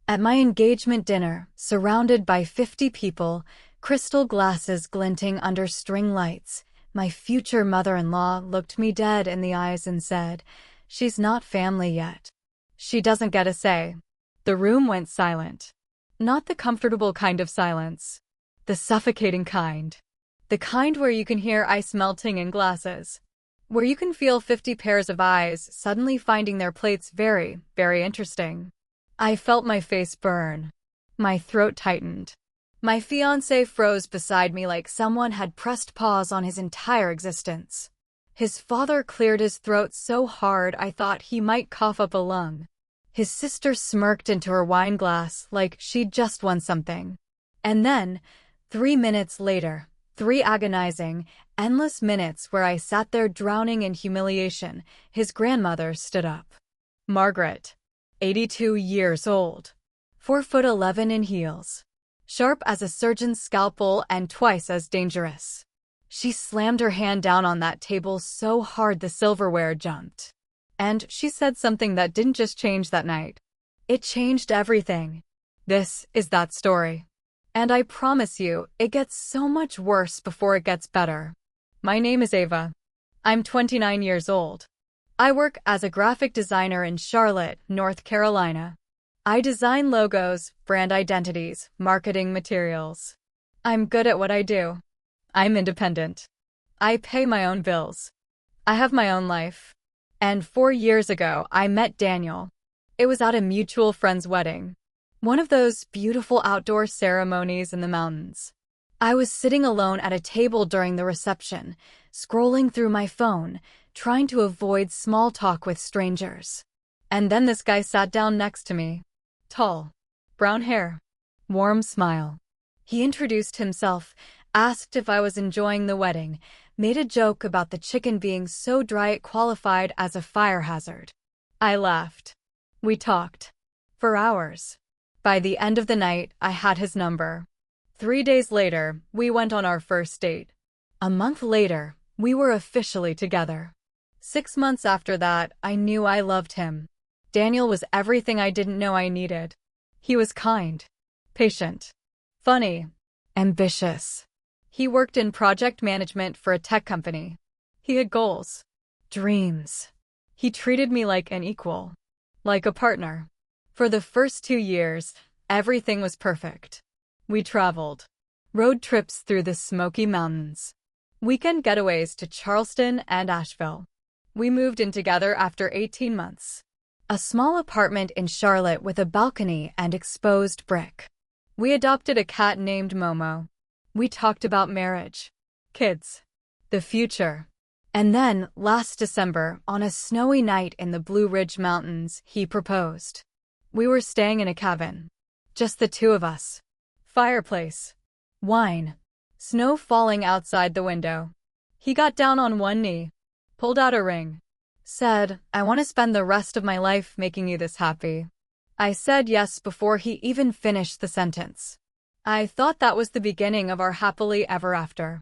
At my engagement dinner, surrounded by 50 people, crystal glasses glinting under string lights, my future mother-in-law looked me dead in the eyes and said, "She's not family yet. She doesn't get a say." The room went silent. Not the comfortable kind of silence. The suffocating kind. The kind where you can hear ice melting in glasses. Where you can feel 50 pairs of eyes suddenly finding their plates very, very interesting. I felt my face burn. My throat tightened. My fiancé froze beside me like someone had pressed pause on his entire existence. His father cleared his throat so hard I thought he might cough up a lung. His sister smirked into her wine glass like she'd just won something. And then, 3 minutes later, 3 agonizing, endless minutes where I sat there drowning in humiliation, his grandmother stood up. Margaret, 82 years old, 4'11" in heels, sharp as a surgeon's scalpel and twice as dangerous. She slammed her hand down on that table so hard the silverware jumped. And she said something that didn't just change that night. It changed everything. This is that story. And I promise you, it gets so much worse before it gets better. My name is Ava. I'm 29 years old. I work as a graphic designer in Charlotte, North Carolina. I design logos, brand identities, marketing materials. I'm good at what I do. I'm independent. I pay my own bills. I have my own life. And 4 years ago, I met Daniel. It was at a mutual friend's wedding. One of those beautiful outdoor ceremonies in the mountains. I was sitting alone at a table during the reception, scrolling through my phone, trying to avoid small talk with strangers. And then this guy sat down next to me. Tall, brown hair, warm smile. He introduced himself, asked if I was enjoying the wedding, made a joke about the chicken being so dry it qualified as a fire hazard. I laughed. We talked. For hours. By the end of the night, I had his number. 3 days later, we went on our first date. A month later, we were officially together. 6 months after that, I knew I loved him. Daniel was everything I didn't know I needed. He was kind, patient, funny, ambitious. He worked in project management for a tech company. He had goals, dreams. He treated me like an equal, like a partner. For the first 2 years, everything was perfect. We traveled. Road trips through the Smoky Mountains. Weekend getaways to Charleston and Asheville. We moved in together after 18 months. A small apartment in Charlotte with a balcony and exposed brick. We adopted a cat named Momo. We talked about marriage, kids, the future. And then, last December, on a snowy night in the Blue Ridge Mountains, he proposed. We were staying in a cabin. Just the two of us. Fireplace. Wine. Snow falling outside the window. He got down on one knee, pulled out a ring, said, "I want to spend the rest of my life making you this happy." I said yes before he even finished the sentence. I thought that was the beginning of our happily ever after.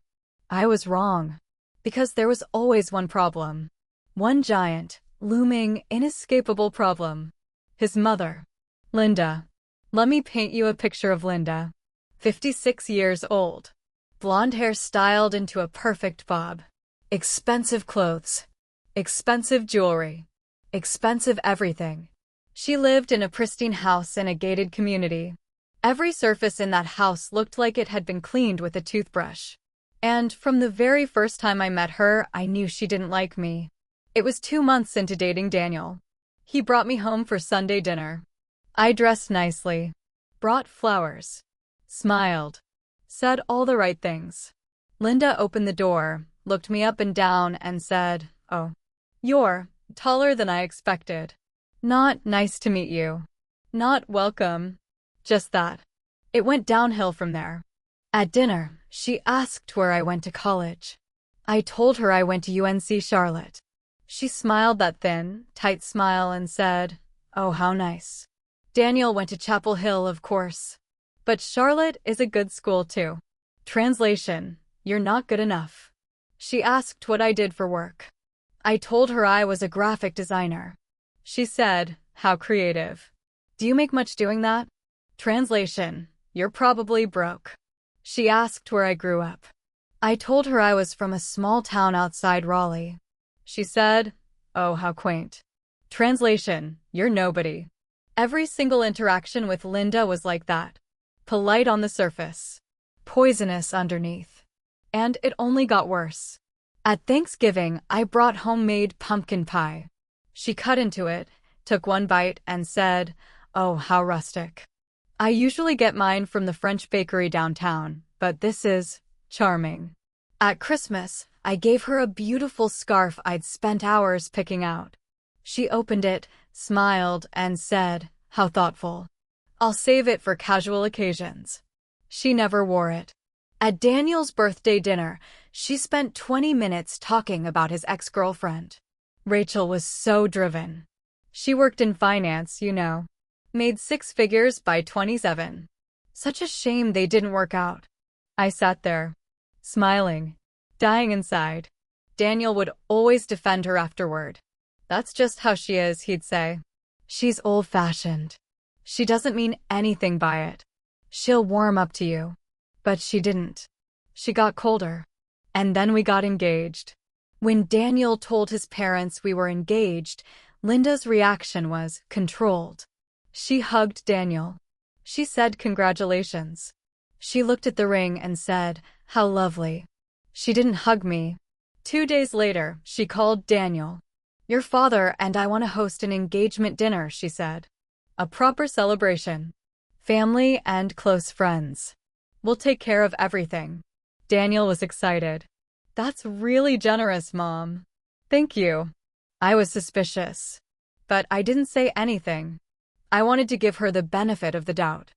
I was wrong. Because there was always one problem. One giant, looming, inescapable problem. His mother. Linda. Let me paint you a picture of Linda. 56 years old. Blonde hair styled into a perfect bob. Expensive clothes. Expensive jewelry. Expensive everything. She lived in a pristine house in a gated community. Every surface in that house looked like it had been cleaned with a toothbrush. And from the very first time I met her, I knew she didn't like me. It was 2 months into dating Daniel. He brought me home for Sunday dinner. I dressed nicely, brought flowers, smiled, said all the right things. Linda opened the door, looked me up and down, and said, "Oh, you're taller than I expected. Not nice to meet you. Not welcome." Just that. It went downhill from there. At dinner, she asked where I went to college. I told her I went to UNC Charlotte. She smiled that thin, tight smile and said, "Oh, how nice." Daniel went to Chapel Hill, of course. But Charlotte is a good school too. Translation: you're not good enough. She asked what I did for work. I told her I was a graphic designer. She said, "How creative." Do you make much doing that? Translation: You're probably broke. She asked where I grew up. I told her I was from a small town outside Raleigh. She said, "Oh, how quaint." Translation: You're nobody. Every single interaction with Linda was like that. Polite on the surface, poisonous underneath. And it only got worse. At Thanksgiving, I brought homemade pumpkin pie. She cut into it, took one bite, and said, "Oh, how rustic. I usually get mine from the French bakery downtown, but this is charming." At Christmas, I gave her a beautiful scarf I'd spent hours picking out. She opened it, smiled, and said, "How thoughtful. I'll save it for casual occasions." She never wore it. At Daniel's birthday dinner, she spent 20 minutes talking about his ex-girlfriend. Rachel was so driven. She worked in finance, made 6 figures by 27. Such a shame they didn't work out. I sat there, smiling, dying inside. Daniel would always defend her afterward. "That's just how she is," he'd say. "She's old-fashioned. She doesn't mean anything by it. She'll warm up to you." But she didn't. She got colder. And then we got engaged. When Daniel told his parents we were engaged, Linda's reaction was controlled. She hugged Daniel. She said congratulations. She looked at the ring and said, "How lovely." She didn't hug me. 2 days later, she called Daniel. "Your father and I want to host an engagement dinner," she said. "A proper celebration. Family and close friends. We'll take care of everything." Daniel was excited. "That's really generous, Mom." "Thank you." I was suspicious. But I didn't say anything. I wanted to give her the benefit of the doubt.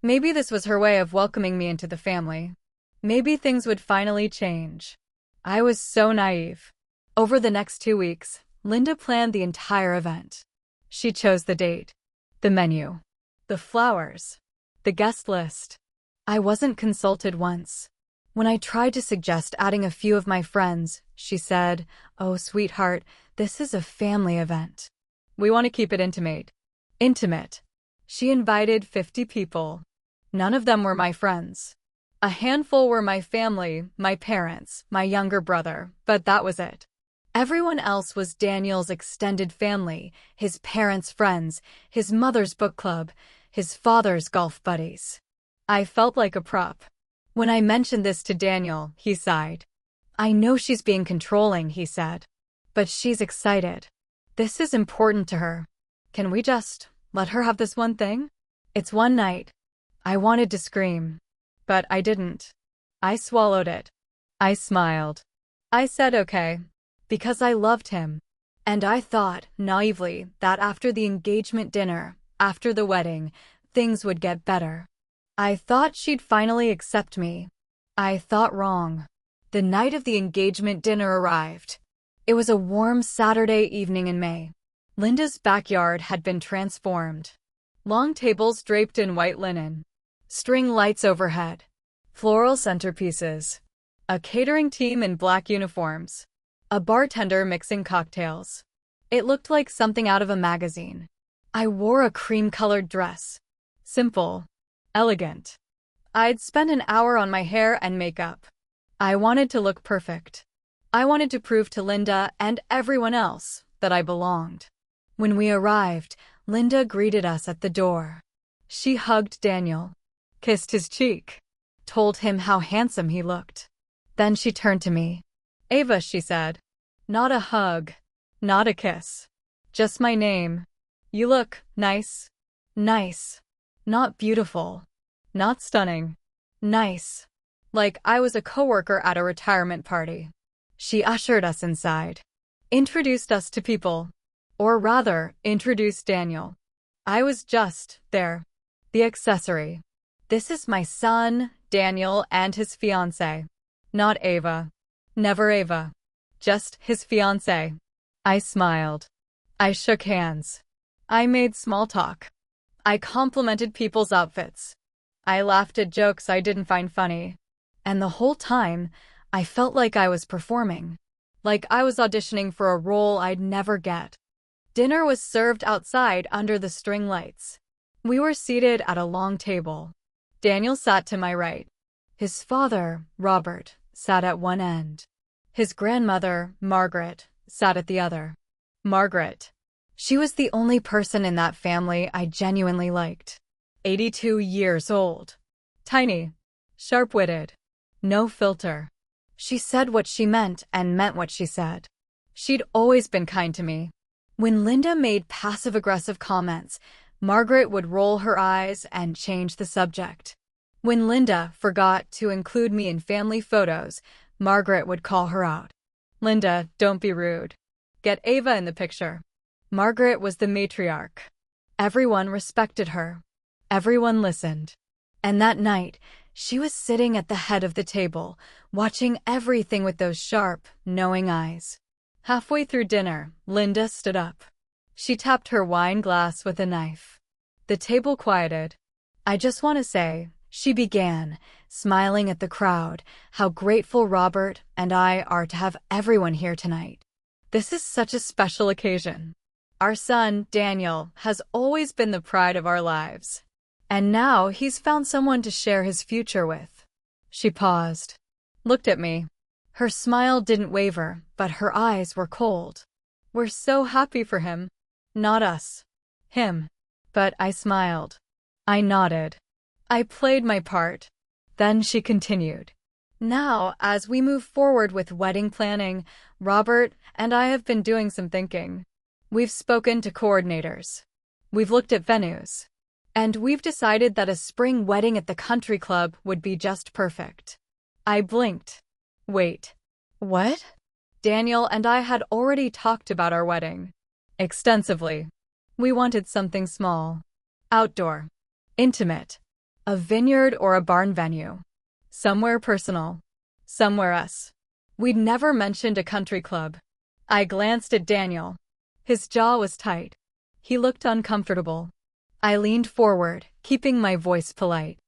Maybe this was her way of welcoming me into the family. Maybe things would finally change. I was so naive. Over the next 2 weeks, Linda planned the entire event. She chose the date, the menu, the flowers, the guest list. I wasn't consulted once. When I tried to suggest adding a few of my friends, she said, "Oh, sweetheart, this is a family event. We want to keep it intimate." Intimate. She invited 50 people. None of them were my friends. A handful were my family, my parents, my younger brother, but that was it. Everyone else was Daniel's extended family, his parents' friends, his mother's book club, his father's golf buddies. I felt like a prop. When I mentioned this to Daniel, he sighed. "I know she's being controlling," he said. "But she's excited. This is important to her. Can we just let her have this one thing? It's one night." I wanted to scream. But I didn't. I swallowed it. I smiled. I said okay. Because I loved him. And I thought, naively, that after the engagement dinner, after the wedding, things would get better. I thought she'd finally accept me. I thought wrong. The night of the engagement dinner arrived. It was a warm Saturday evening in May. Linda's backyard had been transformed. Long tables draped in white linen. String lights overhead. Floral centerpieces. A catering team in black uniforms. A bartender mixing cocktails. It looked like something out of a magazine. I wore a cream-colored dress. Simple. Elegant. I'd spent an hour on my hair and makeup. I wanted to look perfect. I wanted to prove to Linda and everyone else that I belonged. When we arrived, Linda greeted us at the door. She hugged Daniel, kissed his cheek, told him how handsome he looked. Then she turned to me. "Ava," she said. "Not a hug, not a kiss. Just my name. You look nice. Nice. Not beautiful. Not stunning. Nice." Like I was a coworker at a retirement party. She ushered us inside. Introduced us to people. Or rather, introduced Daniel. I was just there. The accessory. "This is my son, Daniel, and his fiancé." Not Ava. Never Ava. Just his fiancé. I smiled. I shook hands. I made small talk. I complimented people's outfits. I laughed at jokes I didn't find funny. And the whole time, I felt like I was performing. Like I was auditioning for a role I'd never get. Dinner was served outside under the string lights. We were seated at a long table. Daniel sat to my right. His father, Robert, sat at one end. His grandmother, Margaret, sat at the other. Margaret. She was the only person in that family I genuinely liked. 82 years old. Tiny. Sharp-witted. No filter. She said what she meant and meant what she said. She'd always been kind to me. When Linda made passive-aggressive comments, Margaret would roll her eyes and change the subject. When Linda forgot to include me in family photos, Margaret would call her out. Linda, don't be rude. Get Ava in the picture. Margaret was the matriarch. Everyone respected her. Everyone listened. And that night, she was sitting at the head of the table, watching everything with those sharp, knowing eyes. Halfway through dinner, Linda stood up. She tapped her wine glass with a knife. The table quieted. I just want to say, she began, smiling at the crowd, how grateful Robert and I are to have everyone here tonight. This is such a special occasion. Our son, Daniel, has always been the pride of our lives. And now he's found someone to share his future with. She paused, looked at me. Her smile didn't waver, but her eyes were cold. We're so happy for him. Not us. Him. But I smiled. I nodded. I played my part. Then she continued. Now, as we move forward with wedding planning, Robert and I have been doing some thinking. We've spoken to coordinators. We've looked at venues. And we've decided that a spring wedding at the country club would be just perfect. I blinked. Wait. What? Daniel and I had already talked about our wedding. Extensively. We wanted something small. Outdoor. Intimate. A vineyard or a barn venue. Somewhere personal. Somewhere us. We'd never mentioned a country club. I glanced at Daniel. His jaw was tight. He looked uncomfortable. I leaned forward, keeping my voice polite.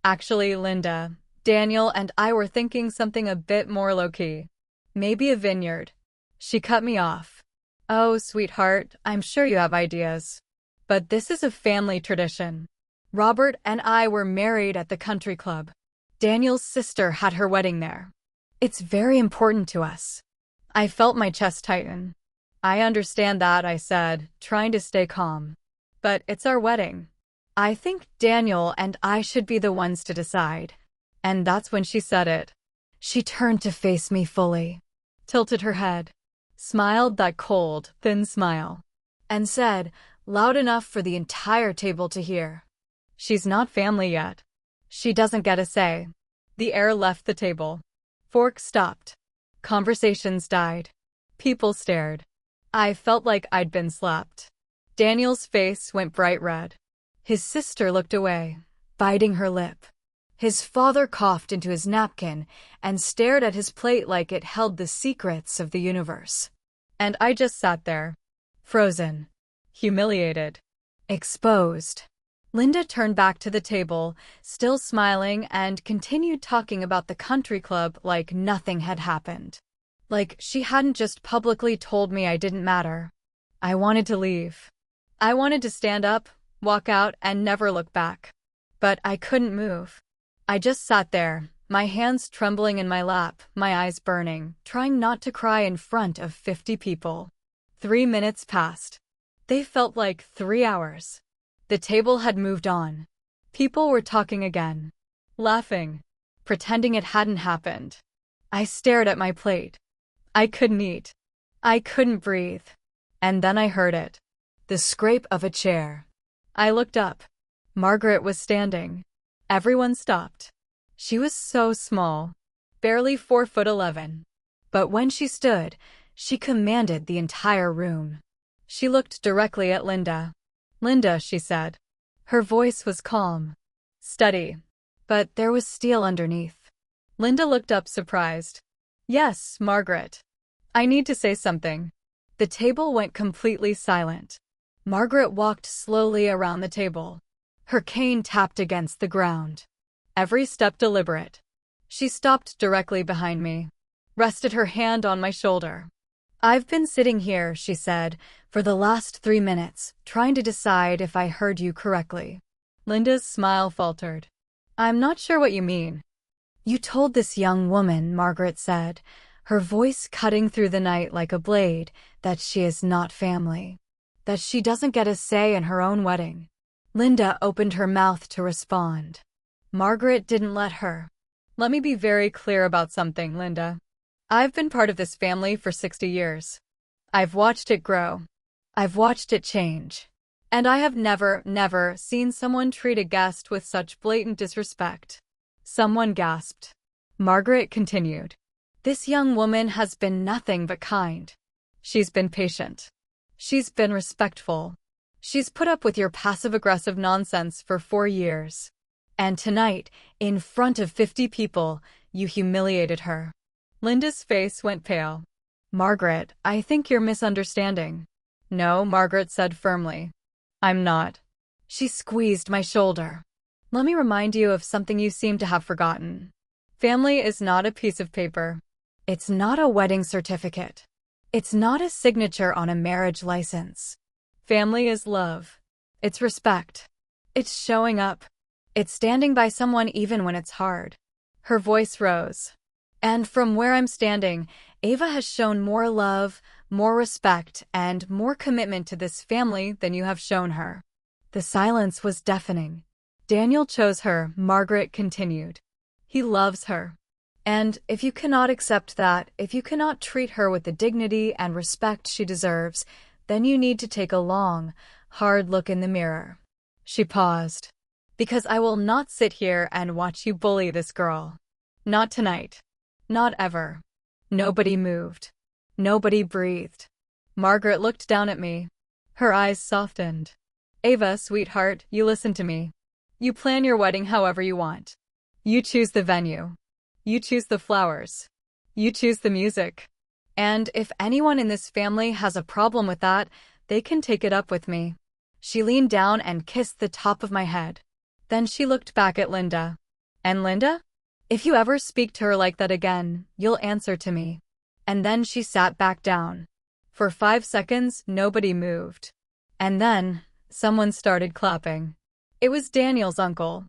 Actually, Linda, Daniel and I were thinking something a bit more low-key. Maybe a vineyard. She cut me off. Oh, sweetheart, I'm sure you have ideas. But this is a family tradition. Robert and I were married at the country club. Daniel's sister had her wedding there. It's very important to us. I felt my chest tighten. I understand that, I said, trying to stay calm. But it's our wedding. I think Daniel and I should be the ones to decide. And that's when she said it. She turned to face me fully, tilted her head, smiled that cold, thin smile, and said, loud enough for the entire table to hear. She's not family yet. She doesn't get a say. The air left the table. Forks stopped. Conversations died. People stared. I felt like I'd been slapped. Daniel's face went bright red. His sister looked away, biting her lip. His father coughed into his napkin and stared at his plate like it held the secrets of the universe. And I just sat there, frozen, humiliated, exposed. Linda turned back to the table, still smiling, and continued talking about the country club like nothing had happened. Like she hadn't just publicly told me I didn't matter. I wanted to leave. I wanted to stand up, walk out, and never look back. But I couldn't move. I just sat there, my hands trembling in my lap, my eyes burning, trying not to cry in front of 50 people. 3 minutes passed. They felt like 3 hours. The table had moved on. People were talking again, laughing, pretending it hadn't happened. I stared at my plate. I couldn't eat. I couldn't breathe. And then I heard it. The scrape of a chair. I looked up. Margaret was standing. Everyone stopped. She was so small, barely 4'11". But when she stood, she commanded the entire room. She looked directly at Linda. Linda, she said. Her voice was calm, steady, but there was steel underneath. Linda looked up surprised. Yes, Margaret. I need to say something. The table went completely silent. Margaret walked slowly around the table. Her cane tapped against the ground. Every step deliberate. She stopped directly behind me, rested her hand on my shoulder. I've been sitting here, she said, for the last 3 minutes, trying to decide if I heard you correctly. Linda's smile faltered. I'm not sure what you mean. You told this young woman, Margaret said, her voice cutting through the night like a blade, that she is not family. That she doesn't get a say in her own wedding. Linda opened her mouth to respond. Margaret didn't let her. Let me be very clear about something, Linda. I've been part of this family for 60 years. I've watched it grow. I've watched it change. And I have never seen someone treat a guest with such blatant disrespect. Someone gasped. Margaret continued. This young woman has been nothing but kind. She's been patient. She's been respectful. She's put up with your passive-aggressive nonsense for 4 years. And tonight, in front of 50 people, you humiliated her. Linda's face went pale. Margaret, I think you're misunderstanding. No, Margaret said firmly. I'm not. She squeezed my shoulder. Let me remind you of something you seem to have forgotten. Family is not a piece of paper. It's not a wedding certificate. It's not a signature on a marriage license. Family is love. It's respect. It's showing up. It's standing by someone even when it's hard. Her voice rose. And from where I'm standing, Ava has shown more love, more respect, and more commitment to this family than you have shown her. The silence was deafening. Daniel chose her, Margaret continued. He loves her. And if you cannot accept that, if you cannot treat her with the dignity and respect she deserves, then you need to take a long, hard look in the mirror. She paused. Because I will not sit here and watch you bully this girl. Not tonight. Not ever. Nobody moved. Nobody breathed. Margaret looked down at me. Her eyes softened. Ava, sweetheart, you listen to me. You plan your wedding however you want. You choose the venue. You choose the flowers. You choose the music. And if anyone in this family has a problem with that, they can take it up with me. She leaned down and kissed the top of my head. Then she looked back at Linda. And Linda? If you ever speak to her like that again, you'll answer to me. And then she sat back down. For 5 seconds, nobody moved. And then, someone started clapping. It was Daniel's uncle.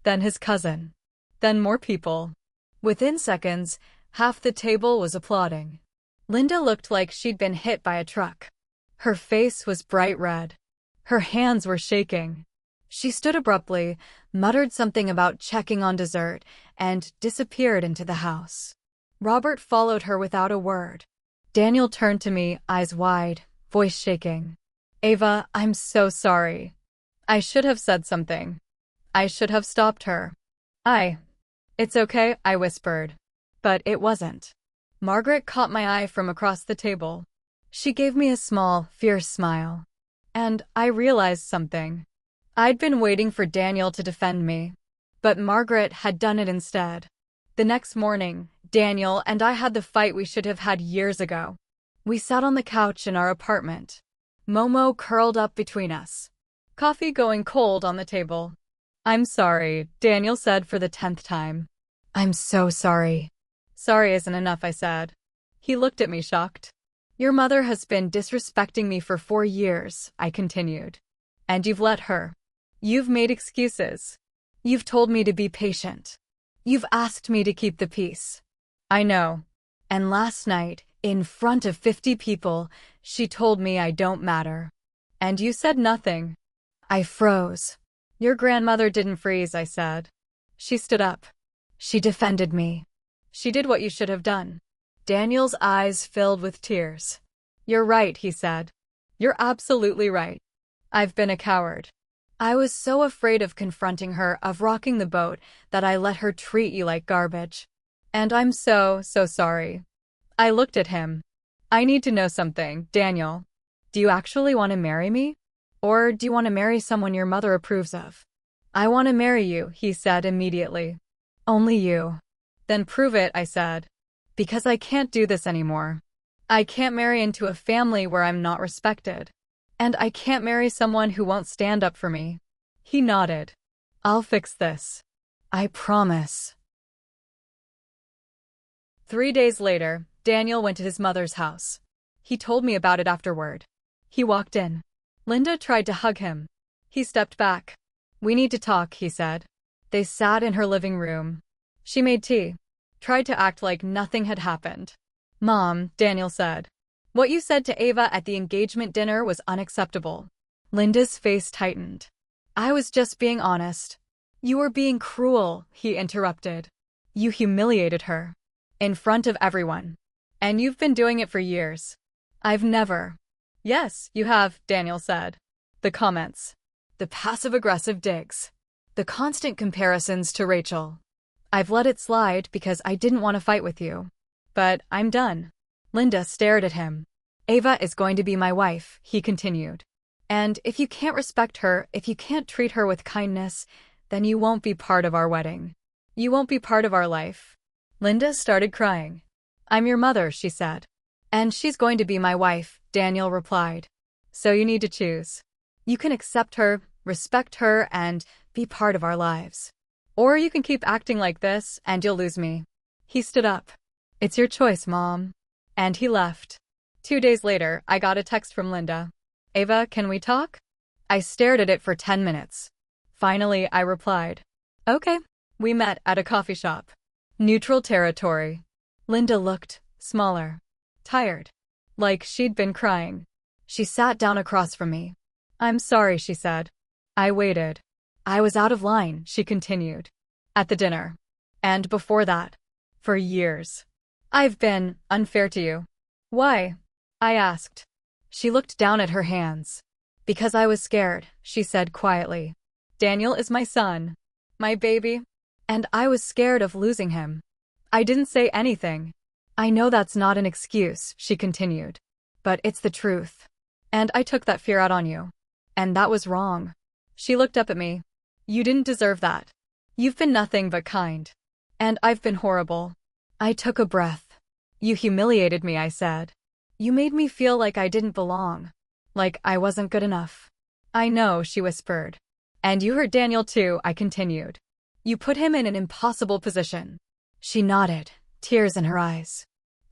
Then his cousin. Then more people. Within seconds, half the table was applauding. Linda looked like she'd been hit by a truck. Her face was bright red. Her hands were shaking. She stood abruptly, muttered something about checking on dessert, and disappeared into the house. Robert followed her without a word. Daniel turned to me, eyes wide, voice shaking. Ava, I'm so sorry. I should have said something. I should have stopped her. It's okay, I whispered. But it wasn't. Margaret caught my eye from across the table. She gave me a small, fierce smile. And I realized something. I'd been waiting for Daniel to defend me. But Margaret had done it instead. The next morning, Daniel and I had the fight we should have had years ago. We sat on the couch in our apartment. Momo curled up between us. Coffee going cold on the table. I'm sorry, Daniel said for the 10th time. I'm so sorry. Sorry isn't enough, I said. He looked at me shocked. Your mother has been disrespecting me for 4 years, I continued. And you've let her. You've made excuses. You've told me to be patient. You've asked me to keep the peace. I know. And last night, in front of 50 people, she told me I don't matter. And you said nothing. I froze. Your grandmother didn't freeze, I said. She stood up. She defended me. She did what you should have done. Daniel's eyes filled with tears. You're right, he said. You're absolutely right. I've been a coward. I was so afraid of confronting her, of rocking the boat, that I let her treat you like garbage. And I'm so sorry. I looked at him. I need to know something, Daniel. Do you actually want to marry me? Or do you want to marry someone your mother approves of? I want to marry you, he said immediately. Only you. Then prove it, I said. Because I can't do this anymore. I can't marry into a family where I'm not respected. And I can't marry someone who won't stand up for me. He nodded. I'll fix this. I promise. 3 days later, Daniel went to his mother's house. He told me about it afterward. He walked in. Linda tried to hug him. He stepped back. We need to talk, he said. They sat in her living room. She made tea, tried to act like nothing had happened. Mom, Daniel said. What you said to Ava at the engagement dinner was unacceptable. Linda's face tightened. I was just being honest. You were being cruel, he interrupted. You humiliated her. In front of everyone. And you've been doing it for years. I've never. Yes, you have, Daniel said. The comments. The passive-aggressive digs. The constant comparisons to Rachel. I've let it slide because I didn't want to fight with you. But I'm done. Linda stared at him. Ava is going to be my wife, he continued. And if you can't respect her, if you can't treat her with kindness, then you won't be part of our wedding. You won't be part of our life. Linda started crying. I'm your mother, she said. And she's going to be my wife, Daniel replied. So you need to choose. You can accept her, respect her, and be part of our lives. Or you can keep acting like this, and you'll lose me. He stood up. It's your choice, Mom. And he left. 2 days later, I got a text from Linda. Ava, can we talk? I stared at it for 10 minutes. Finally, I replied. Okay. We met at a coffee shop. Neutral territory. Linda looked smaller, tired, like she'd been crying. She sat down across from me. I'm sorry, she said. I waited. I was out of line, she continued. At the dinner. And before that. For years. I've been unfair to you. Why? I asked. She looked down at her hands. Because I was scared, she said quietly. Daniel is my son. My baby. And I was scared of losing him. I didn't say anything. I know that's not an excuse, she continued. But it's the truth. And I took that fear out on you. And that was wrong. She looked up at me. You didn't deserve that. You've been nothing but kind. And I've been horrible. I took a breath. You humiliated me, I said. You made me feel like I didn't belong. Like I wasn't good enough. I know, she whispered. And you hurt Daniel too, I continued. You put him in an impossible position. She nodded, tears in her eyes.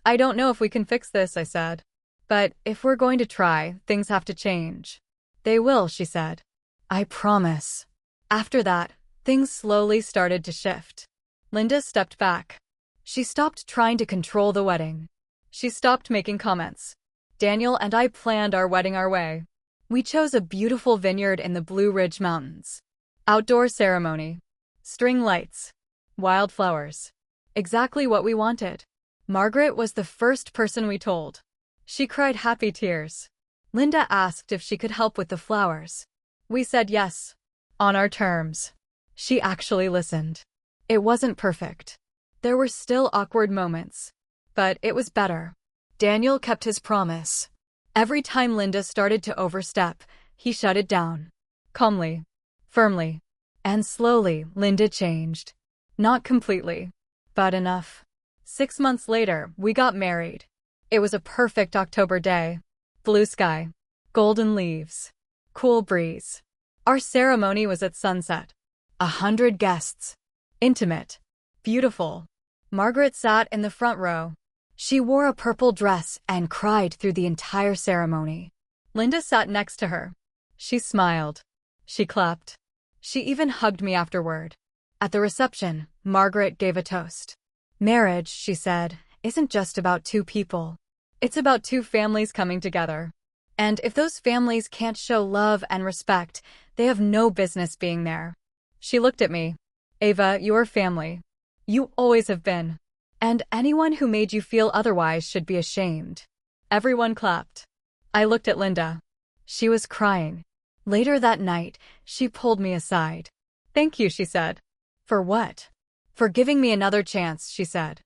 I don't know if we can fix this, I said. But if we're going to try, things have to change. They will, she said. I promise. After that, things slowly started to shift. Linda stepped back. She stopped trying to control the wedding. She stopped making comments. Daniel and I planned our wedding our way. We chose a beautiful vineyard in the Blue Ridge Mountains. Outdoor ceremony. String lights. Wildflowers. Exactly what we wanted. Margaret was the first person we told. She cried happy tears. Linda asked if she could help with the flowers. We said yes. On our terms. She actually listened. It wasn't perfect. There were still awkward moments. But it was better. Daniel kept his promise. Every time Linda started to overstep, he shut it down. Calmly. Firmly. And slowly, Linda changed. Not completely. But enough. 6 months later, we got married. It was a perfect October day. Blue sky. Golden leaves. Cool breeze. Our ceremony was at sunset. 100 guests. Intimate. Beautiful. Margaret sat in the front row. She wore a purple dress and cried through the entire ceremony. Linda sat next to her. She smiled. She clapped. She even hugged me afterward. At the reception, Margaret gave a toast. Marriage, she said, isn't just about two people. It's about two families coming together. And if those families can't show love and respect, they have no business being there. She looked at me. Ava, you're family. You always have been. And anyone who made you feel otherwise should be ashamed. Everyone clapped. I looked at Linda. She was crying. Later that night, she pulled me aside. Thank you, she said. For what? For giving me another chance, she said.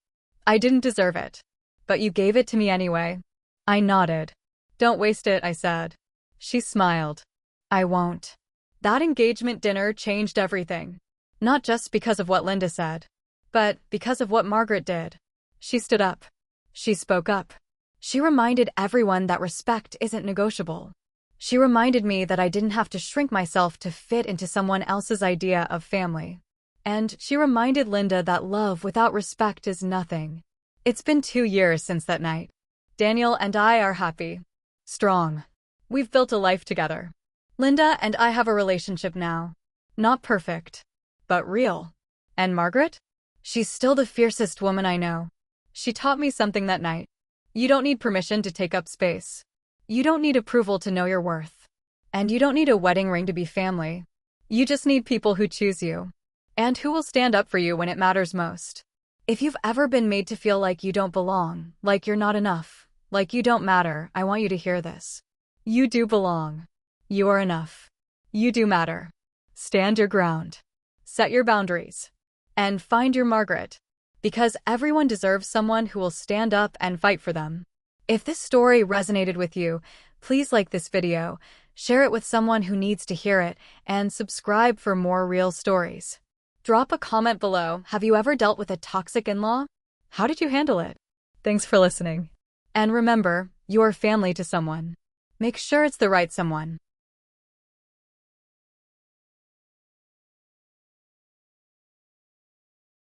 I didn't deserve it. But you gave it to me anyway. I nodded. Don't waste it, I said. She smiled. I won't. That engagement dinner changed everything. Not just because of what Linda said, but because of what Margaret did. She stood up. She spoke up. She reminded everyone that respect isn't negotiable. She reminded me that I didn't have to shrink myself to fit into someone else's idea of family. And she reminded Linda that love without respect is nothing. It's been 2 years since that night. Daniel and I are happy. Strong. We've built a life together. Linda and I have a relationship now. Not perfect, but real. And Margaret? She's still the fiercest woman I know. She taught me something that night. You don't need permission to take up space. You don't need approval to know your worth. And you don't need a wedding ring to be family. You just need people who choose you. And who will stand up for you when it matters most. If you've ever been made to feel like you don't belong, like you're not enough, like you don't matter, I want you to hear this. You do belong. You are enough. You do matter. Stand your ground. Set your boundaries. And find your Margaret. Because everyone deserves someone who will stand up and fight for them. If this story resonated with you, please like this video, share it with someone who needs to hear it, and subscribe for more real stories. Drop a comment below. Have you ever dealt with a toxic in-law? How did you handle it? Thanks for listening. And remember, you are family to someone. Make sure it's the right someone.